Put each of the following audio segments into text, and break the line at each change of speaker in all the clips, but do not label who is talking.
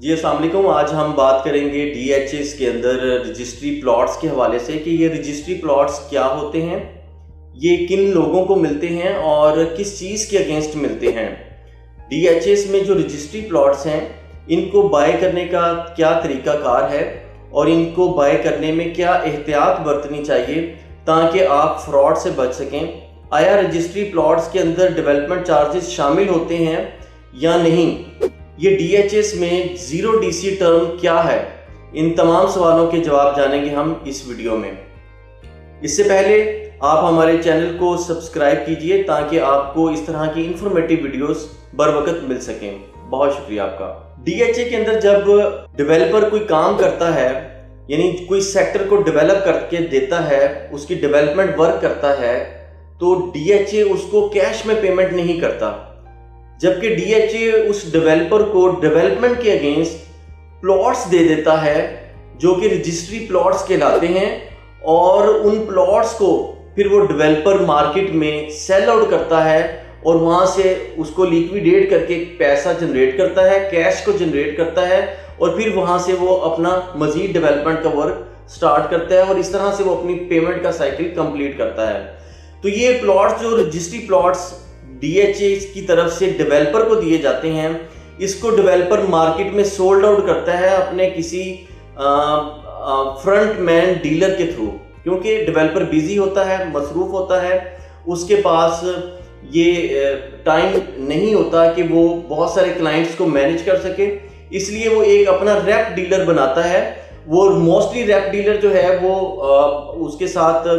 जी अस्सलाम वालेकुम। आज हम बात करेंगे DHAs के अंदर रजिस्ट्री प्लॉट्स के हवाले से कि ये रजिस्ट्री प्लॉट्स क्या होते हैं, ये किन लोगों को मिलते हैं और किस चीज़ के अगेंस्ट मिलते हैं। DHAs में जो रजिस्ट्री प्लॉट्स हैं इनको बाय करने का क्या तरीक़ाकार है और इनको बाय करने में क्या एहतियात बरतनी चाहिए ताकि आप फ्रॉड से बच सकें। आया रजिस्ट्री प्लॉट्स के अंदर डेवलपमेंट चार्जेस शामिल होते हैं या नहीं, ये DHAs में ज़ीरो DC टर्म क्या है, इन तमाम सवालों के जवाब जानेंगे हम इस वीडियो में। इससे पहले आप हमारे चैनल को सब्सक्राइब कीजिए ताकि आपको इस तरह की इंफॉर्मेटिव वीडियोस बर वक्त मिल सकें। बहुत शुक्रिया आपका। DHA के अंदर जब डेवलपर कोई काम करता है, यानी कोई सेक्टर को डेवलप करके देता है, उसकी डेवलपमेंट वर्क करता है, तो DHA उसको कैश में पेमेंट नहीं करता, जबकि DHA उस डेवलपर को डेवलपमेंट के अगेंस्ट प्लॉट्स दे देता है जो कि रजिस्ट्री प्लॉट्स कहलाते हैं, और उन प्लॉट्स को फिर वो डेवलपर मार्केट में सेल आउट करता है और वहाँ से उसको लिक्विडेट करके पैसा जनरेट करता है, कैश को जनरेट करता है, और फिर वहाँ से वो अपना मज़ीद डेवलपमेंट का वर्क स्टार्ट करता है और इस तरह से वो अपनी पेमेंट का साइकिल कंप्लीट करता है। तो ये प्लॉट्स जो रजिस्ट्री प्लॉट्स DHA की तरफ से डेवलपर को दिए जाते हैं, इसको डेवलपर मार्केट में सोल्ड आउट करता है अपने किसी फ्रंट मैन डीलर के थ्रू, क्योंकि डेवलपर बिजी होता है, मसरूफ होता है, उसके पास ये टाइम नहीं होता कि वो बहुत सारे क्लाइंट्स को मैनेज कर सके, इसलिए वो एक अपना रैप डीलर बनाता है। वो मोस्टली रैप डीलर जो है वो उसके साथ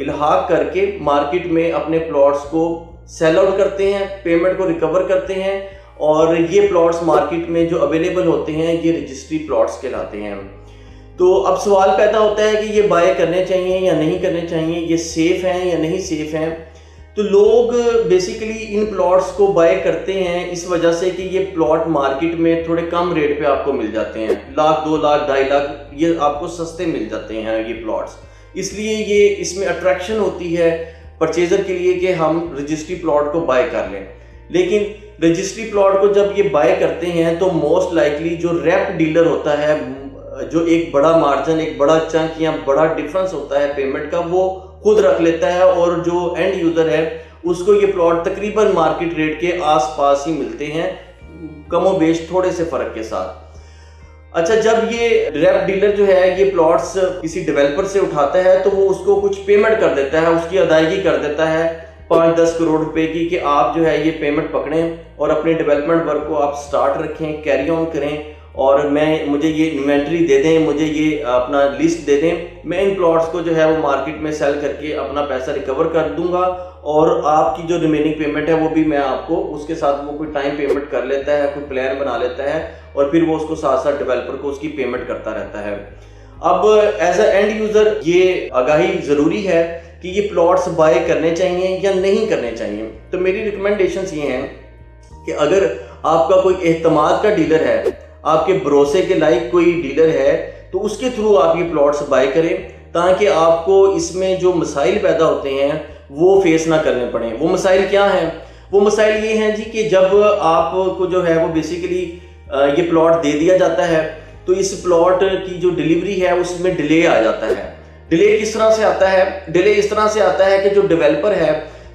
इल्हाक करके मार्केट में अपने प्लॉट्स को सेल आउट करते हैं, पेमेंट को रिकवर करते हैं, और ये प्लॉट्स मार्केट में जो अवेलेबल होते हैं ये रजिस्ट्री प्लॉट्स कहलाते हैं। तो अब सवाल पैदा होता है कि ये बाय करने चाहिए या नहीं करने चाहिए, ये सेफ़ हैं या नहीं सेफ़ हैं। तो लोग बेसिकली इन प्लॉट्स को बाय करते हैं इस वजह से कि ये प्लॉट मार्केट में थोड़े कम रेट पे आपको मिल जाते हैं, लाख, 2 लाख, 2.5 लाख, ये आपको सस्ते मिल जाते हैं ये प्लॉट्स। इसलिए ये इसमें अट्रैक्शन होती है परचेजर के लिए कि हम रजिस्ट्री प्लॉट को बाय कर लें। लेकिन रजिस्ट्री प्लॉट को जब ये बाय करते हैं तो मोस्ट लाइकली जो रैप डीलर होता है, जो एक बड़ा मार्जिन, एक बड़ा चंक या बड़ा डिफरेंस होता है पेमेंट का, वो खुद रख लेता है, और जो एंड यूज़र है उसको ये प्लॉट तकरीबन मार्केट रेट के आसपास ही मिलते हैं, कमो बेश थोड़े से फ़र्क के साथ। अच्छा, जब ये रैप डीलर जो है ये प्लॉट्स किसी डेवलपर से उठाता है तो वो उसको कुछ पेमेंट कर देता है, उसकी अदायगी कर देता है 5-10 करोड़ रुपए की, कि आप जो है ये पेमेंट पकड़ें और अपने डेवलपमेंट वर्क को आप स्टार्ट रखें, कैरी ऑन करें, और मुझे ये इन्वेंट्री दे दें, मुझे ये अपना लिस्ट दे दें, मैं इन प्लॉट्स को जो है वो मार्केट में सेल करके अपना पैसा रिकवर कर दूंगा, और आपकी जो रिमेनिंग पेमेंट है वो भी मैं आपको उसके साथ, वो कोई टाइम पेमेंट कर लेता है, कोई प्लान बना लेता है, और फिर वो उसको साथ साथ डेवलपर को उसकी पेमेंट करता रहता है। अब एज अ एंड यूज़र ये आगाही ज़रूरी है कि ये प्लॉट्स बाय करने चाहिए या नहीं करने चाहिए। तो मेरी रिकमेंडेशंस ये हैं कि अगर आपका कोई एतमाद का डीलर है, आपके भरोसे के लायक कोई डीलर है, तो उसके थ्रू आप ये प्लॉट्स बाय करें ताकि आपको इसमें जो मसाइल पैदा होते हैं वो फेस ना करने पड़े। वो मसाइल क्या हैं? वो मसाइल ये हैं जी कि जब आपको जो है वो बेसिकली ये प्लॉट दे दिया जाता है तो इस प्लॉट की जो डिलीवरी है उसमें डिले आ जाता है। डिले किस तरह से आता है? डिले इस तरह से आता है कि जो डेवलपर है,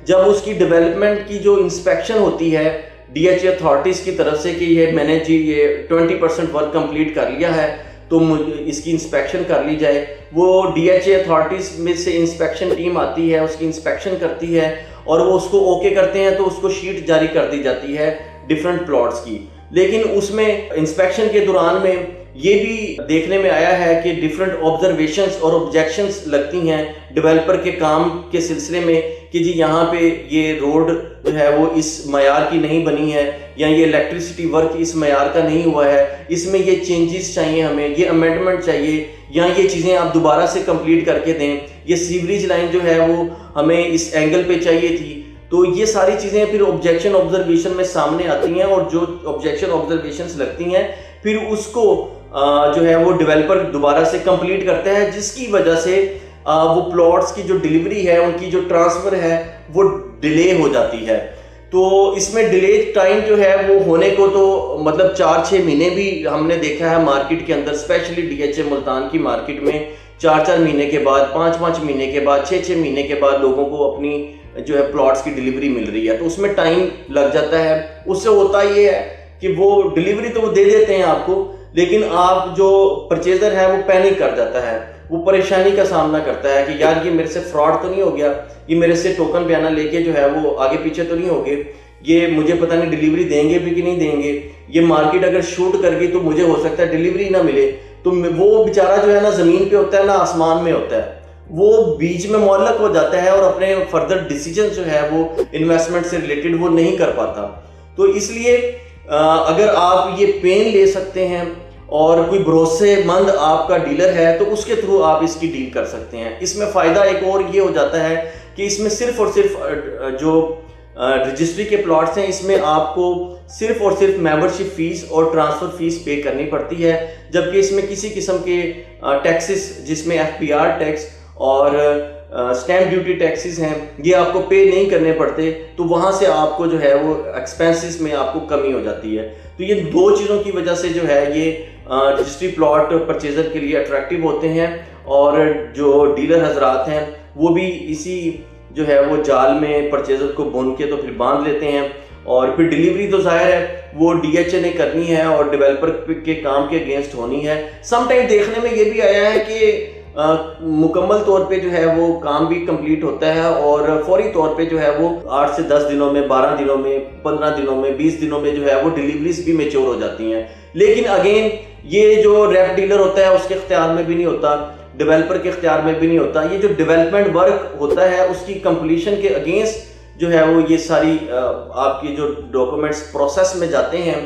जब उसकी डेवलपमेंट की जो इंस्पेक्शन होती है DHA अथॉरिटीज़ की तरफ से कि ये मैंने जी ये 20% वर्क कंप्लीट कर लिया है तो इसकी इंस्पेक्शन कर ली जाए, वो DHA अथॉरिटीज़ में से इंस्पेक्शन टीम आती है, उसकी इंस्पेक्शन करती है, और वो उसको ओके करते हैं तो उसको शीट जारी कर दी जाती है डिफरेंट प्लॉट्स की। लेकिन उसमें इंस्पेक्शन के दौरान में ये भी देखने में आया है कि डिफरेंट ऑब्जर्वेशंस और ऑब्जेक्शंस लगती हैं डेवलपर के काम के सिलसिले में कि जी यहाँ पे ये रोड जो है वो इस मयार की नहीं बनी है, या ये इलेक्ट्रिसिटी वर्क इस मयार का नहीं हुआ है, इसमें ये चेंजेस चाहिए, हमें ये अमेंडमेंट चाहिए, या ये चीज़ें आप दोबारा से कंप्लीट करके दें, ये सीवरेज लाइन जो है वो हमें इस एंगल पे चाहिए थी। तो ये सारी चीज़ें फिर ऑब्जेक्शन ऑब्जर्वेशन में सामने आती हैं, और जो ऑब्जेक्शन ऑब्जर्वेशंस लगती हैं फिर उसको जो है वो डेवलपर दोबारा से कंप्लीट करता है, जिसकी वजह से वो प्लॉट्स की जो डिलीवरी है, उनकी जो ट्रांसफ़र है वो डिले हो जाती है। तो इसमें डिले टाइम जो है वो होने को तो मतलब 4-6 महीने भी हमने देखा है मार्केट के अंदर, स्पेशली डीएचए मुल्तान की मार्केट में 4-4 महीने के बाद, 5-5 महीने के बाद, 6-6 महीने के बाद लोगों को अपनी जो है प्लॉट्स की डिलीवरी मिल रही है। तो उसमें टाइम लग जाता है। उससे होता ये है कि वो डिलीवरी तो वो दे देते हैं आपको, लेकिन आप जो परचेजर है वो पैनिक कर जाता है, वो परेशानी का सामना करता है कि यार ये मेरे से फ्रॉड तो नहीं हो गया, ये मेरे से टोकन बयाना लेके जो है वो आगे पीछे तो नहीं हो गए, ये मुझे पता नहीं डिलीवरी देंगे भी कि नहीं देंगे, ये मार्केट अगर शूट कर गई तो मुझे हो सकता है डिलीवरी ना मिले। तो वो बेचारा जो है ना ज़मीन पे होता है ना आसमान में होता है, वो बीच में मुअल्लक हो जाता है और अपने फर्दर डिसीजन जो है वो इन्वेस्टमेंट से रिलेटेड वो नहीं कर पाता। तो इसलिए अगर आप ये पेन ले सकते हैं और कोई भरोसेमंद आपका डीलर है तो उसके थ्रू आप इसकी डील कर सकते हैं। इसमें फ़ायदा एक और ये हो जाता है कि इसमें सिर्फ और सिर्फ जो रजिस्ट्री के प्लॉट्स हैं इसमें आपको सिर्फ और सिर्फ मेंबरशिप फीस और ट्रांसफ़र फीस पे करनी पड़ती है, जबकि इसमें किसी किस्म के टैक्सेस जिसमें एफपीआर टैक्स और स्टैम्प ड्यूटी टैक्सेस हैं ये आपको पे नहीं करने पड़ते। तो वहाँ से आपको जो है वो एक्सपेंसेस में आपको कमी हो जाती है। तो ये दो चीज़ों की वजह से जो है ये रजिस्ट्री प्लॉट परचेज़र के लिए अट्रैक्टिव होते हैं, और जो डीलर हजरात हैं वो भी इसी जो है वो जाल में परचेज़र को बुन के तो फिर बांध लेते हैं, और फिर डिलीवरी तो जाहिर है वो डीएचए ने करनी है और डेवलपर के काम के अगेंस्ट होनी है। समटाइम देखने में ये भी आया है कि मुकम्मल तौर पे जो है वो काम भी कंप्लीट होता है और फौरी तौर पे जो है वो 8 से 10 दिनों में, 12 दिनों में, 15 दिनों में, 20 दिनों में जो है वो डिलीवरीज भी मेच्योर हो जाती हैं। लेकिन अगेन ये जो रेप डीलर होता है उसके इख्तियार में भी नहीं होता, डेवलपर के इख्तियार में भी नहीं होता। ये जो डेवलपमेंट वर्क होता है उसकी कंप्लीशन के अगेंस्ट जो है वो ये सारी आपकी जो डॉक्यूमेंट्स प्रोसेस में जाते हैं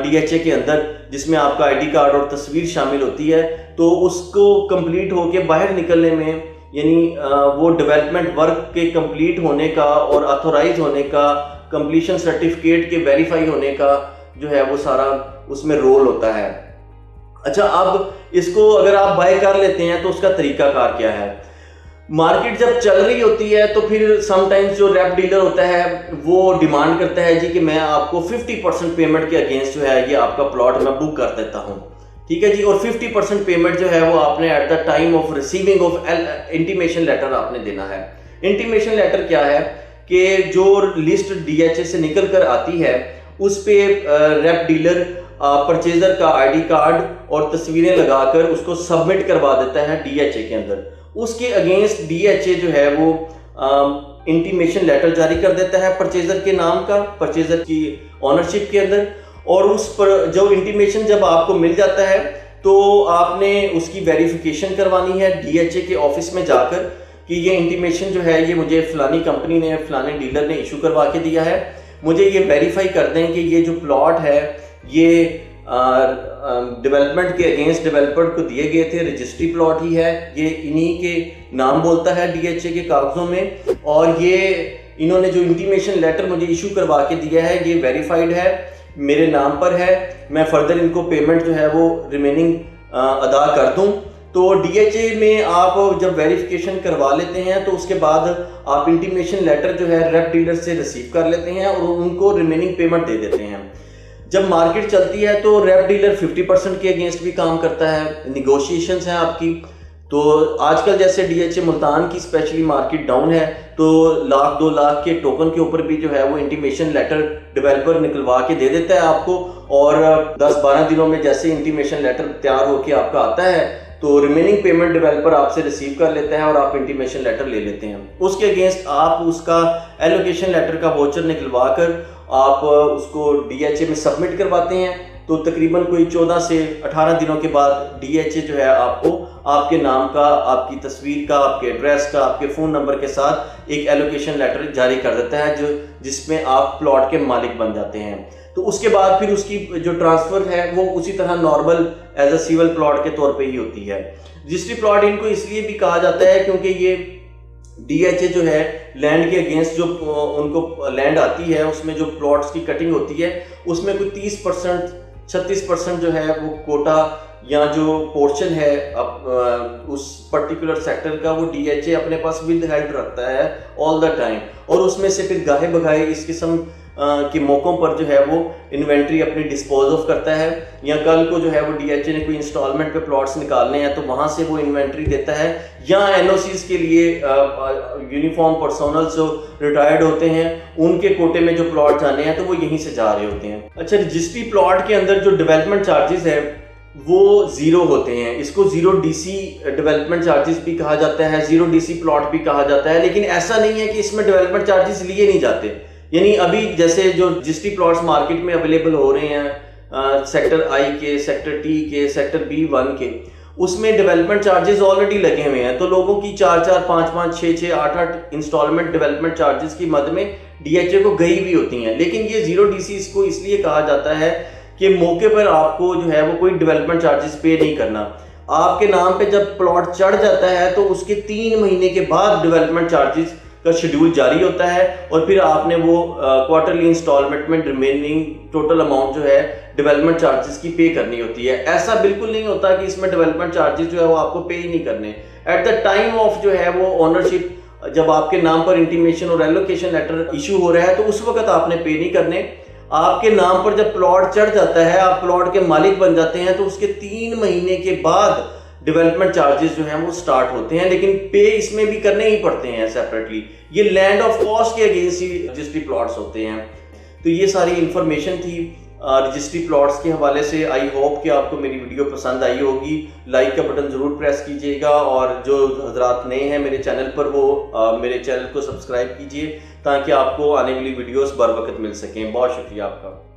डीएचए के अंदर, जिसमें आपका आईडी कार्ड और तस्वीर शामिल होती है, तो उसको कंप्लीट होके बाहर निकलने में यानी वो डेवलपमेंट वर्क के कंप्लीट होने का और ऑथोराइज होने का, कंप्लीशन सर्टिफिकेट के वेरीफाई होने का जो है वो सारा उसमें रोल होता है। अच्छा, अब इसको अगर आप बाय कर लेते हैं तो उसका तरीकाकार क्या है? मार्केट जब चल रही होती है तो फिर समटाइम्स जो रैप डीलर होता है वो डिमांड करता है जी कि मैं आपको 50% पेमेंट के अगेंस्ट जो है ये आपका प्लॉट मैं बुक कर देता हूँ, ठीक है जी। और 50% पेमेंट जो है वो आपने at the time of receiving of intimation letter आपने देना है। इंटीमेशन लेटर क्या है कि जो लिस्ट डीएचए से निकल कर आती है उस पे रैप डीलर परचेजर का आईडी कार्ड और तस्वीरें लगाकर उसको सबमिट करवा देता है डीएचए के अंदर। उसके अगेंस्ट डीएचए जो है वो इंटीमेशन लेटर जारी कर देता है परचेजर के नाम का, परचेजर की ओनरशिप के अंदर। और उस पर जो इंटीमेशन जब आपको मिल जाता है तो आपने उसकी वेरिफिकेशन करवानी है डीएचए के ऑफिस में जाकर कि ये इंटीमेशन जो है ये मुझे फलानी कंपनी ने, फलाने डीलर ने इशू करवा के दिया है, मुझे ये वेरीफाई कर दें कि ये जो प्लॉट है ये डेवलपमेंट के अगेंस्ट डेवलपर को दिए गए थे, रजिस्ट्री प्लॉट ही है, ये इन्हीं के नाम बोलता है डीएचए के कागजों में, और ये इन्होंने जो इंटीमेशन लेटर मुझे इशू करवा के दिया है ये वेरीफाइड है, मेरे नाम पर है, मैं फर्दर इनको पेमेंट जो है वो रिमेनिंग अदा कर दूं। तो डीएचए में आप जब वेरिफिकेशन करवा लेते हैं तो उसके बाद आप इंटीमेशन लेटर जो है रेप डीलर से रिसीव कर लेते हैं और उनको रिमेनिंग पेमेंट दे देते हैं। जब मार्केट चलती है तो रेप डीलर 50% के अगेंस्ट भी काम करता है, निगोशिएशंस हैं आपकी। तो आजकल जैसे डीएचए मुल्तान की स्पेशली मार्केट डाउन है तो 1-2 लाख के टोकन के ऊपर भी जो है वो इंटीमेशन लेटर डेवलपर निकलवा के दे देता है आपको, और 10-12 दिनों में जैसे इंटीमेशन लेटर तैयार होके आपका आता है तो रिमेनिंग पेमेंट डेवलपर आपसे रिसीव कर लेता है और आप इंटीमेशन लेटर ले लेते हैं। उसके अगेंस्ट आप उसका एलोकेशन लेटर का वाउचर निकलवा कर आप उसको डीएचए में सबमिट करवाते हैं। तो तकरीबन कोई 14 से 18 दिनों के बाद डीएचए जो है आपको आपके नाम का, आपकी तस्वीर का, आपके एड्रेस का, आपके फ़ोन नंबर के साथ एक एलोकेशन लेटर जारी कर देता है जिसमें आप प्लॉट के मालिक बन जाते हैं। तो उसके बाद फिर उसकी जो ट्रांसफ़र है वो उसी तरह normal as a civil plot के तौर पे ही होती है। रजिस्ट्री प्लॉट इनको इसलिए भी कहा जाता है क्योंकि ये डीएचए जो है लैंड के अगेंस्ट जो उनको लैंड आती है उसमें जो प्लॉट्स की कटिंग होती है उसमें कोई 30% 36% जो है वो कोटा या जो पोर्शन है उस पर्टिकुलर सेक्टर का, वो डीएचए अपने पास विद हेल्ड रखता है ऑल द टाइम, और उसमें से फिर गाहे बगाहे इस किस्म के मौक़ों पर जो है वो इन्वेंट्री अपनी डिस्पोज ऑफ करता है, या कल को जो है वो डीएचए ने कोई इंस्टॉलमेंट पे प्लॉट्स निकालने हैं तो वहाँ से वो इन्वेंट्री देता है, या एनओसीज के लिए यूनिफॉर्म पर्सोनल जो रिटायर्ड होते हैं उनके कोटे में जो प्लॉट जाने हैं तो वो यहीं से जा रहे होते हैं। अच्छा, रजिस्ट्री प्लॉट के अंदर जो डेवलपमेंट चार्जेस है वो ज़ीरो होते हैं। इसको ज़ीरो डीसी डेवलपमेंट चार्जेस भी कहा जाता है, ज़ीरो डीसी प्लॉट भी कहा जाता है, लेकिन ऐसा नहीं है कि इसमें डेवलपमेंट चार्जेस लिए नहीं जाते। यानी अभी जैसे जो रजिस्ट्री प्लॉट्स मार्केट में अवेलेबल हो रहे हैं सेक्टर आई के, सेक्टर टी के, सेक्टर B1 के, उसमें डेवलपमेंट चार्जेस ऑलरेडी लगे हुए हैं, तो लोगों की 4-4, 5-5, 6-6, 8-8 इंस्टॉलमेंट डेवलपमेंट चार्जेस की मद में डीएचए को गई भी होती हैं। लेकिन ये ज़ीरो डीसी इसको इसलिए कहा जाता है कि मौके पर आपको जो है वो कोई डेवलपमेंट चार्जेस पे नहीं करना। आपके नाम पे जब प्लॉट चढ़ जाता है तो उसके 3 महीने के बाद डेवलपमेंट चार्जेस का शेड्यूल जारी होता है, और फिर आपने वो क्वार्टरली इंस्टॉलमेंट में रिमेनिंग टोटल अमाउंट जो है डेवलपमेंट चार्जेस की पे करनी होती है। ऐसा बिल्कुल नहीं होता कि इसमें डेवलपमेंट चार्जेस जो है वो आपको पे ही नहीं करने। एट द टाइम ऑफ जो है वो ओनरशिप, जब आपके नाम पर इंटीमेशन और एलोकेशन लेटर इशू हो रहा है तो उस वक्त आपने पे नहीं करने। आपके नाम पर जब प्लॉट चढ़ जाता है, आप प्लॉट के मालिक बन जाते हैं, तो उसके 3 महीने के बाद डेवलपमेंट चार्जेस जो हैं वो स्टार्ट होते हैं, लेकिन पे इसमें भी करने ही पड़ते हैं सेपरेटली। ये लैंड ऑफ कॉस्ट के अगेंस्ट ही रजिस्ट्री प्लॉट्स होते हैं। तो ये सारी इंफॉर्मेशन थी रजिस्ट्री प्लॉट्स के हवाले से। आई होप कि आपको मेरी वीडियो पसंद आई होगी। लाइक का बटन ज़रूर प्रेस कीजिएगा, और जो हजरात नए हैं मेरे चैनल पर वो मेरे चैनल को सब्सक्राइब कीजिए ताकि आपको आने वाली वीडियोस बर वक्त मिल सकें। बहुत शुक्रिया आपका।